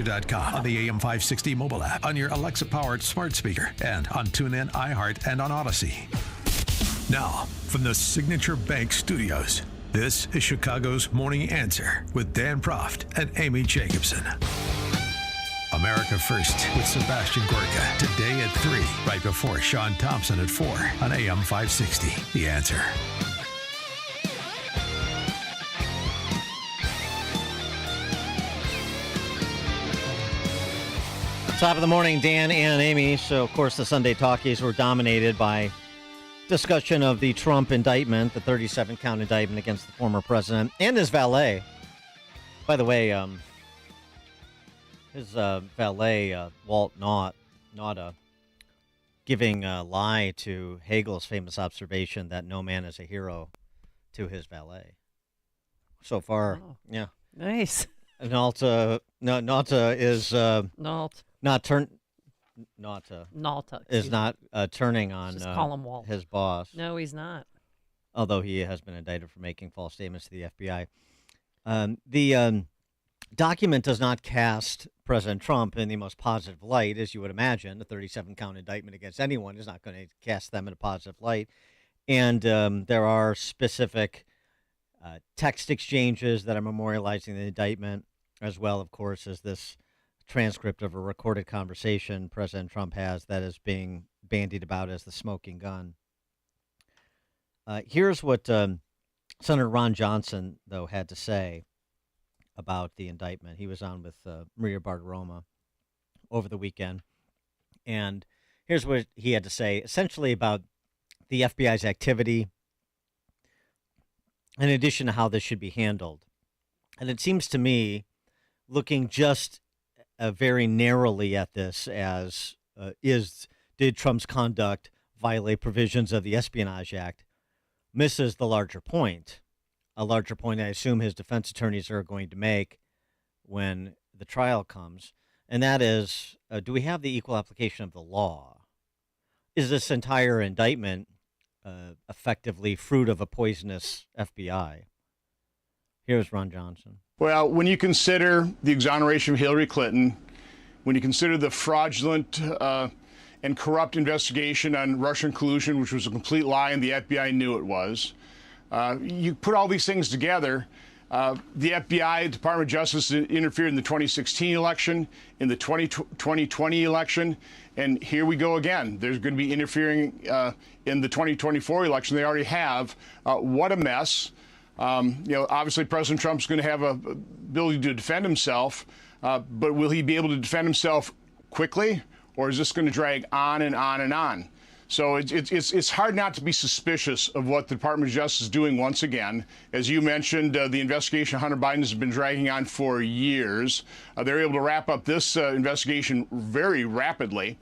.com, on the AM560 mobile app, on your Alexa-powered smart speaker, and on TuneIn, iHeart, and on Odyssey. Now, from the Signature Bank Studios, this is Chicago's Morning Answer with Dan Proft and Amy Jacobson. America First with Sebastian Gorka, today at 3, right before Sean Thompson at 4 on AM560. The Answer. Top of the morning, Dan and Amy. So, of course, the Sunday talkies were dominated by discussion of the Trump indictment, the 37-count indictment against the former president and his valet. By the way, his valet, Walt Nauta, giving a lie to Hegel's famous observation that no man is a hero to his valet. So far, yeah. Nice. Nauta is... Nauta is not turning on Just call him Walt. His boss. No, he's not. Although he has been indicted for making false statements to the FBI. The document does not cast President Trump in the most positive light, as you would imagine. The 37-count indictment against anyone is not going to cast them in a positive light. And there are specific text exchanges that are memorializing the indictment, as well, of course, as this transcript of a recorded conversation President Trump has that is being bandied about as the smoking gun. Here's what Senator Ron Johnson, though, had to say about the indictment. He was on with Maria Bartiromo over the weekend, and here's what he had to say, essentially about the FBI's activity, in addition to how this should be handled. And it seems to me, looking just very narrowly at this as did Trump's conduct violate provisions of the Espionage Act, misses the larger point, a larger point I assume his defense attorneys are going to make when the trial comes, and that is, do we have the equal application of the law? Is this entire indictment effectively fruit of a poisonous FBI? Here's Ron Johnson. Well, when you consider the exoneration of Hillary Clinton, when you consider the fraudulent and corrupt investigation on Russian collusion, which was a complete lie and the FBI knew it was, you put all these things together, the FBI, Department of Justice, interfered in the 2016 election, in the 2020 election, and here we go again. There's going to be interfering in the 2024 election. They already have. What a mess. Obviously President Trump's going to have a ability to defend himself, but will he be able to defend himself quickly, or is this going to drag on and on and on? So it's hard not to be suspicious of what the Department of Justice is doing once again. As you mentioned, the investigation of Hunter Biden has been dragging on for years. They're able to wrap up this investigation very rapidly.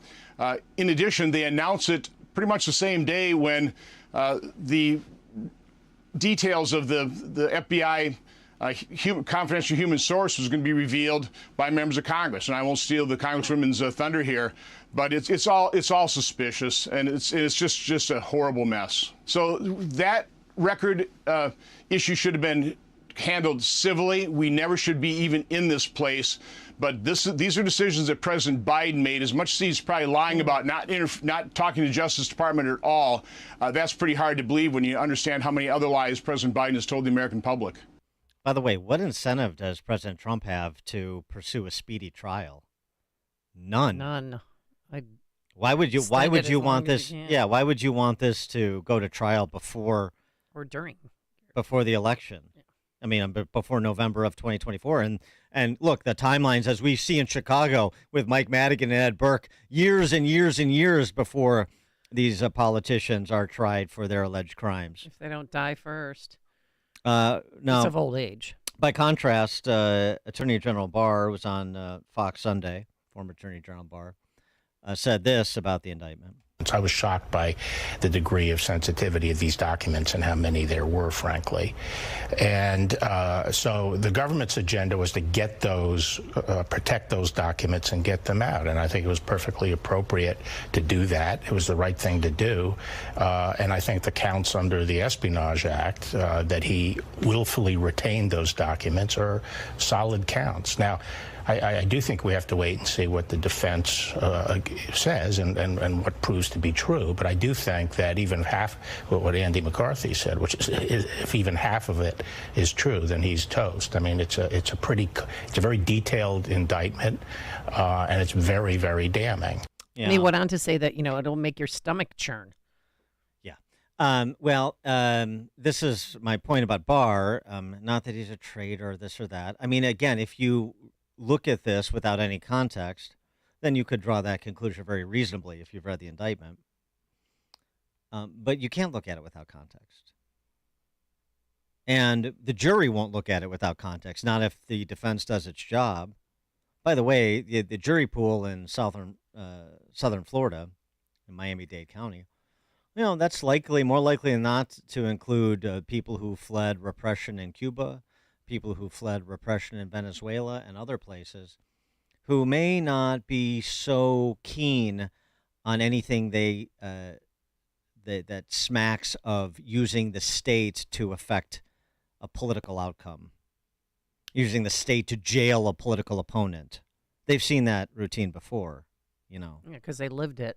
In addition, they announced it pretty much the same day when the details of the FBI confidential human source was going to be revealed by members of Congress, and I won't steal the Congresswoman's thunder here, but it's all suspicious, and it's just a horrible mess. So that record issue should have been handled civilly. We never should be even in this place. But these are decisions that President Biden made. As much as he's probably lying about not talking to the Justice Department at all, that's pretty hard to believe when you understand how many other lies President Biden has told the American public. By the way, what incentive does President Trump have to pursue a speedy trial? None. Why would you want this? Yeah, why would you want this to go to trial before or during before the election? Yeah. I mean, before November of 2024. And look, the timelines, as we see in Chicago with Mike Madigan and Ed Burke, years and years and years before these politicians are tried for their alleged crimes. If they don't die first. No. It's of old age. By contrast, Attorney General Barr was on Fox Sunday, former Attorney General Barr, said this about the indictment. I was shocked by the degree of sensitivity of these documents and how many there were, frankly. And so the government's agenda was to get those, protect those documents and get them out. And I think it was perfectly appropriate to do that. It was the right thing to do. And I think the counts under the Espionage Act that he willfully retained those documents are solid counts. Now, I do think we have to wait and see what the defense says and what proves to be true. But I do think that even half what Andy McCarthy said, which is if even half of it is true, then he's toast. I mean, it's a very detailed indictment, and it's very, very damning. Yeah. And he went on to say that, it'll make your stomach churn. This is my point about Barr. Not that he's a traitor, this or that. I mean, again, if you look at this without any context, then you could draw that conclusion very reasonably if you've read the indictment. But you can't look at it without context. And the jury won't look at it without context, not if the defense does its job. By the way, the jury pool in southern Florida, in Miami-Dade County, that's more likely than not to include people who fled repression in Cuba, people who fled repression in Venezuela and other places, who may not be so keen on anything that smacks of using the state to affect a political outcome, using the state to jail a political opponent. They've seen that routine before, Yeah, because they lived it.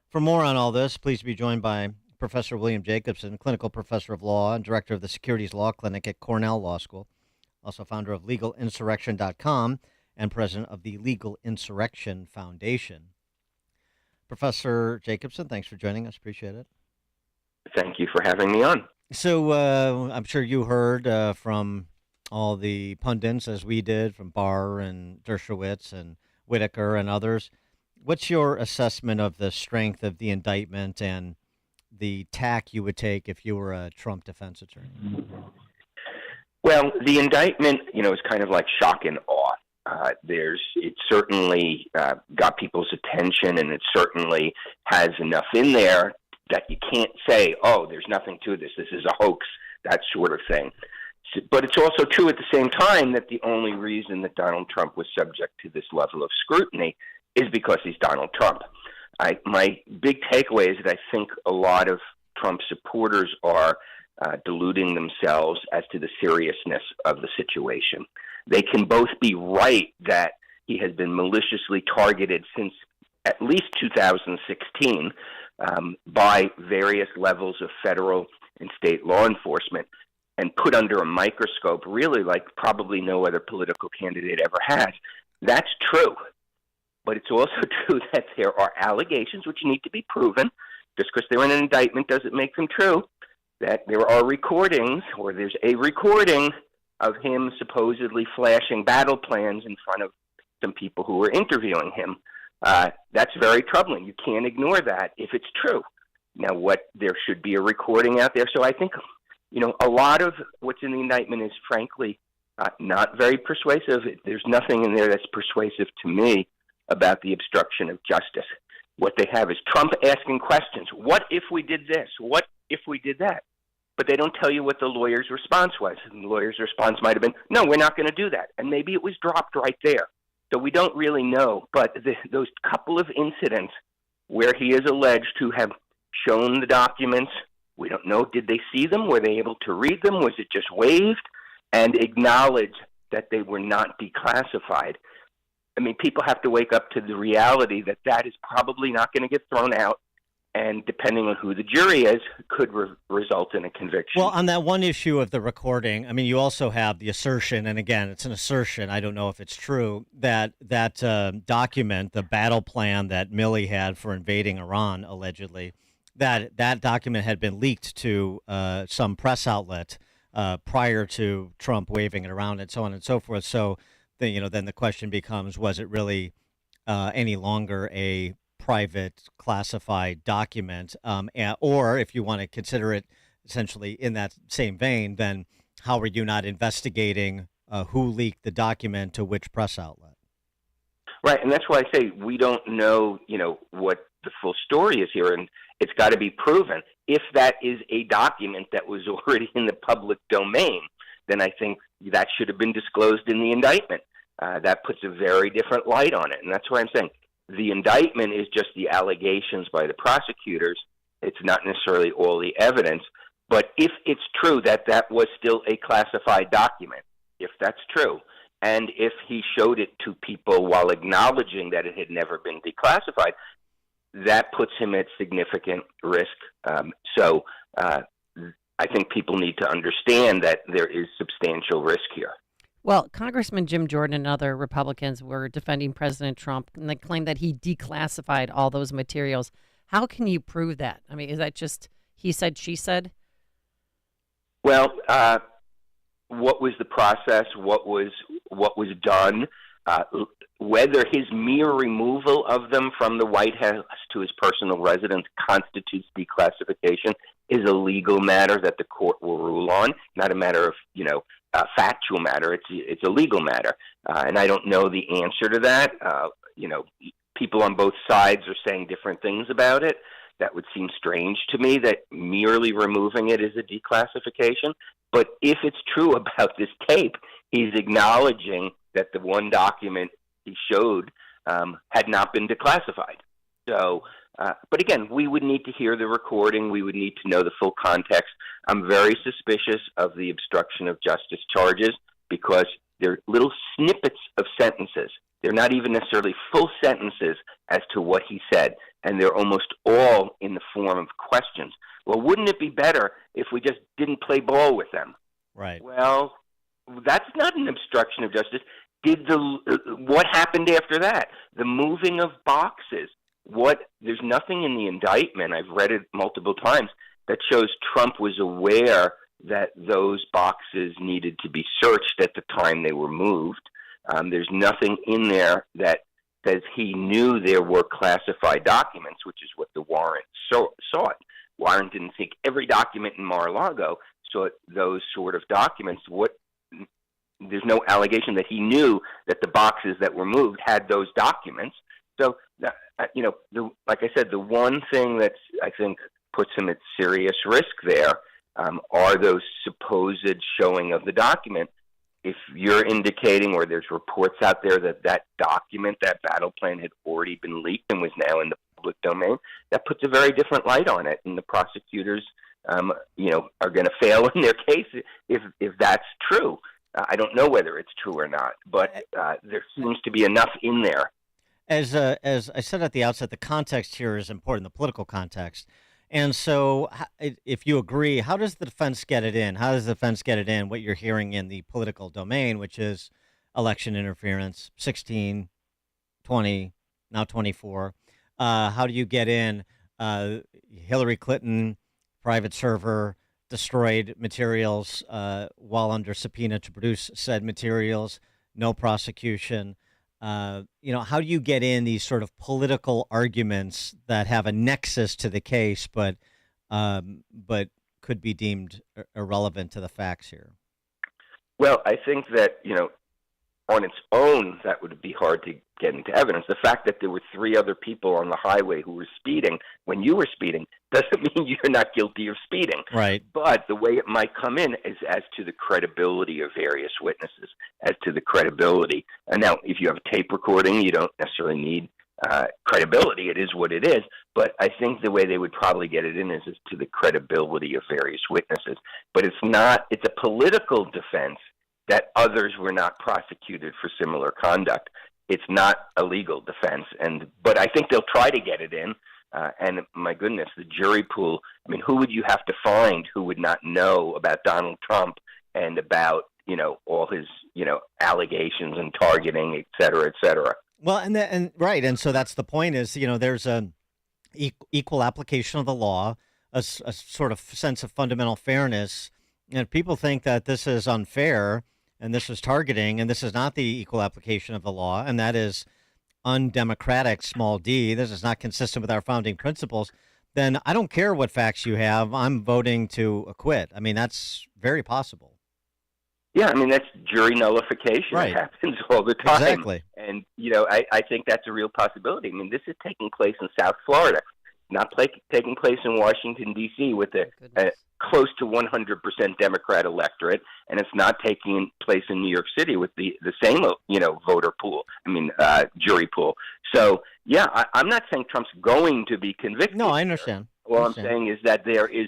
For more on all this, please be joined by Professor William Jacobson, clinical professor of law and director of the Securities Law Clinic at Cornell Law School, also founder of LegalInsurrection.com and president of the Legal Insurrection Foundation. Professor Jacobson, thanks for joining us. Appreciate it. Thank you for having me on. So I'm sure you heard from all the pundits, as we did, from Barr and Dershowitz and Whitaker and others. What's your assessment of the strength of the indictment and the tack you would take if you were a Trump defense attorney? Well, the indictment, is kind of like shock and awe. It certainly got people's attention, and it certainly has enough in there that you can't say, oh, there's nothing to this. This is a hoax, that sort of thing. But it's also true at the same time that the only reason that Donald Trump was subject to this level of scrutiny is because he's Donald Trump. My big takeaway is that I think a lot of Trump supporters are deluding themselves as to the seriousness of the situation. They can both be right that he has been maliciously targeted since at least 2016 by various levels of federal and state law enforcement and put under a microscope really like probably no other political candidate ever has. That's true. But it's also true that there are allegations which need to be proven. Just because they're in an indictment doesn't make them true. That there are recordings, or there's a recording of him supposedly flashing battle plans in front of some people who were interviewing him. That's very troubling. You can't ignore that if it's true. Now, there should be a recording out there. So I think, a lot of what's in the indictment is frankly not very persuasive. There's nothing in there that's persuasive to me about the obstruction of justice. What they have is Trump asking questions. What if we did this? What if we did that? But they don't tell you what the lawyer's response was. And the lawyer's response might have been, no, we're not going to do that. And maybe it was dropped right there. So we don't really know. But those couple of incidents where he is alleged to have shown the documents, we don't know. Did they see them? Were they able to read them? Was it just waived? And acknowledge that they were not declassified. I mean, people have to wake up to the reality that that is probably not going to get thrown out, and depending on who the jury is, could result in a conviction. Well, on that one issue of the recording, I mean, you also have the assertion, and again, it's an assertion, I don't know if it's true, that document, the battle plan that Milley had for invading Iran, allegedly, that document had been leaked to some press outlet prior to Trump waving it around and so on and so forth. So, then the question becomes, was it really any longer a private classified document? Or if you want to consider it essentially in that same vein, then how are you not investigating who leaked the document to which press outlet? Right, and that's why I say we don't know, what the full story is here, and it's got to be proven. If that is a document that was already in the public domain, then I think that should have been disclosed in the indictment. That puts a very different light on it, and that's why I'm saying the indictment is just the allegations by the prosecutors. It's not necessarily all the evidence, but if it's true that that was still a classified document, if that's true, And if he showed it to people while acknowledging that it had never been declassified, that puts him at significant risk. So I think people need to understand that there is substantial risk here. Well, Congressman Jim Jordan and other Republicans were defending President Trump, and they claimed that he declassified all those materials. How can you prove that? I mean, is that just he said, she said? Well, what was the process? What was done? Whether his mere removal of them from the White House to his personal residence constitutes declassification is a legal matter that the court will rule on, not a matter of, a factual matter. It's a legal matter. And I don't know the answer to that. People on both sides are saying different things about it. That would seem strange to me, that merely removing it is a declassification. But if it's true about this tape, he's acknowledging that the one document he showed had not been declassified. So, but again, we would need to hear the recording. We would need to know the full context. I'm very suspicious of the obstruction of justice charges because they're little snippets of sentences. They're not even necessarily full sentences as to what he said, and they're almost all in the form of questions. Well, wouldn't it be better if we just didn't play ball with them? Right. Well, that's not an obstruction of justice. What happened after that? The moving of boxes. There's nothing in the indictment, I've read it multiple times, that shows Trump was aware that those boxes needed to be searched at the time they were moved. There's nothing in there that says he knew there were classified documents, which is what the warrant sought. Warrant didn't seek every document in Mar-a-Lago, sought those sort of documents. There's no allegation that he knew that the boxes that were moved had those documents. So, like I said, the one thing that I think puts him at serious risk there are those supposed showing of the document. If you're indicating, or there's reports out there that document, that battle plan had already been leaked and was now in the public domain, that puts a very different light on it, and the prosecutors, are going to fail in their case if that's true. I don't know whether it's true or not, but there seems to be enough in there. As I said at the outset, the context here is important, the political context. And so if you agree, how does the defense get it in? How does the defense get it in, what you're hearing in the political domain, which is election interference, 16, 20, now 24? How do you get in Hillary Clinton, private server, destroyed materials while under subpoena to produce said materials, no prosecution? How do you get in these sort of political arguments that have a nexus to the case, but could be deemed irrelevant to the facts here? Well, I think that, on its own, that would be hard to get into evidence. The fact that there were 3 other people on the highway who were speeding when you were speeding doesn't mean you're not guilty of speeding. Right. But the way it might come in is as to the credibility of various witnesses, as to the credibility. And now, if you have a tape recording, you don't necessarily need credibility. It is what it is. But I think the way they would probably get it in is to the credibility of various witnesses. But it's a political defense that others were not prosecuted for similar conduct. It's not a legal defense, but I think they'll try to get it in. And my goodness, the jury pool. I mean, who would you have to find who would not know about Donald Trump and about all his allegations and targeting, et cetera, et cetera? Well, and so that's the point. Is there's a equal application of the law, a sort of sense of fundamental fairness, and if people think that this is unfair, and this is targeting, and this is not the equal application of the law, and that is undemocratic, small d, this is not consistent with our founding principles, then I don't care what facts you have, I'm voting to acquit. I mean, that's very possible. Yeah, I mean, that's jury nullification. Right. It happens all the time. Exactly. And, I think that's a real possibility. I mean, this is taking place in South Florida, not taking place in Washington, D.C. with a close to 100% Democrat electorate, and it's not taking place in New York City with the same, voter pool, jury pool. So, yeah, I'm not saying Trump's going to be convicted. No, I understand. All I'm saying is that there is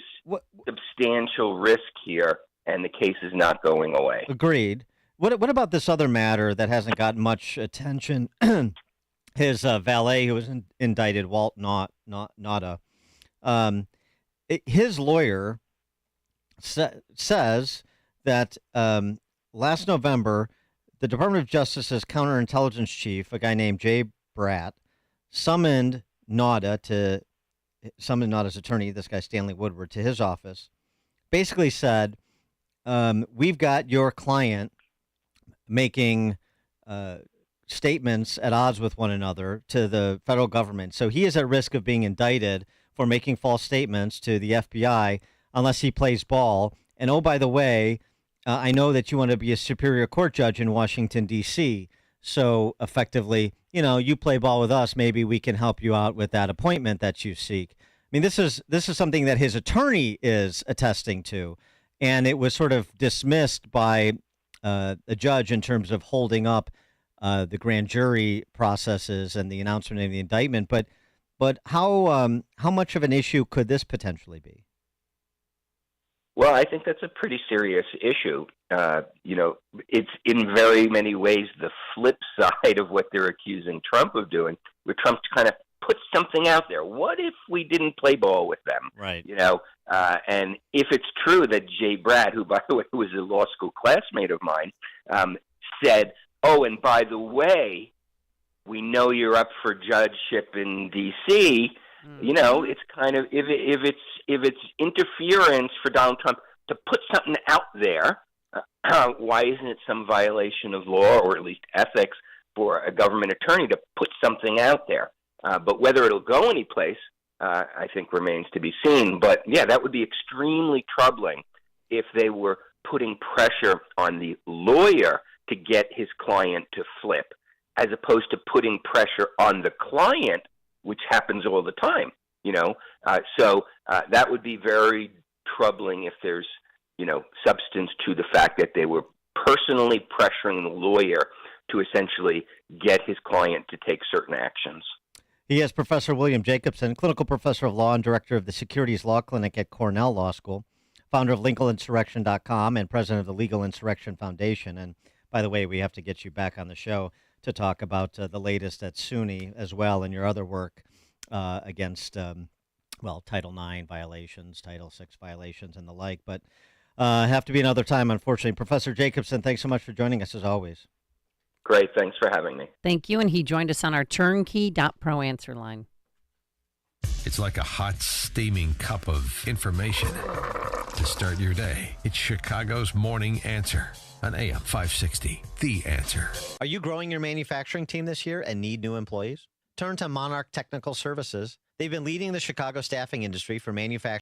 substantial risk here, and the case is not going away. Agreed. What about this other matter that hasn't gotten much attention? His valet, who was indicted, Walt Nauta. His lawyer says that last November, the Department of Justice's counterintelligence chief, a guy named Jay Bratt, summoned Nauta's attorney, this guy Stanley Woodward, to his office, basically said, we've got your client making statements at odds with one another to the federal government. So he is at risk of being indicted for making false statements to the FBI unless he plays ball. And oh, by the way, I know that you want to be a superior court judge in Washington, D.C. So effectively, you play ball with us. Maybe we can help you out with that appointment that you seek. I mean, this is something that his attorney is attesting to. And it was sort of dismissed by a judge in terms of holding up the grand jury processes and the announcement of the indictment. But how much of an issue could this potentially be? Well, I think that's a pretty serious issue. It's in very many ways the flip side of what they're accusing Trump of doing, where Trump kind of put something out there. What if we didn't play ball with them? Right. And if it's true that Jay Bratt, who, by the way, was a law school classmate of mine, said, oh, and by the way, we know you're up for judgeship in D.C., it's kind of, if it's interference for Donald Trump to put something out there, why isn't it some violation of law or at least ethics for a government attorney to put something out there? But whether it'll go anyplace, I think remains to be seen. But yeah, that would be extremely troubling if they were putting pressure on the lawyer to get his client to flip, as opposed to putting pressure on the client, which happens all the time, So that would be very troubling if there's, substance to the fact that they were personally pressuring the lawyer to essentially get his client to take certain actions. He is Professor William Jacobson, clinical professor of law and director of the Securities Law Clinic at Cornell Law School, founder of legalinsurrection.com and president of the Legal Insurrection Foundation. And by the way, we have to get you back on the show to talk about the latest at SUNY as well and your other work against, Title IX violations, Title VI violations, and the like. But have to be another time, unfortunately. Professor Jacobson, thanks so much for joining us as always. Great. Thanks for having me. Thank you. And he joined us on our turnkey.pro answer line. It's like a hot, steaming cup of information to start your day. It's Chicago's Morning Answer on AM 560, The Answer. Are you growing your manufacturing team this year and need new employees? Turn to Monarch Technical Services. They've been leading the Chicago staffing industry for manufacturing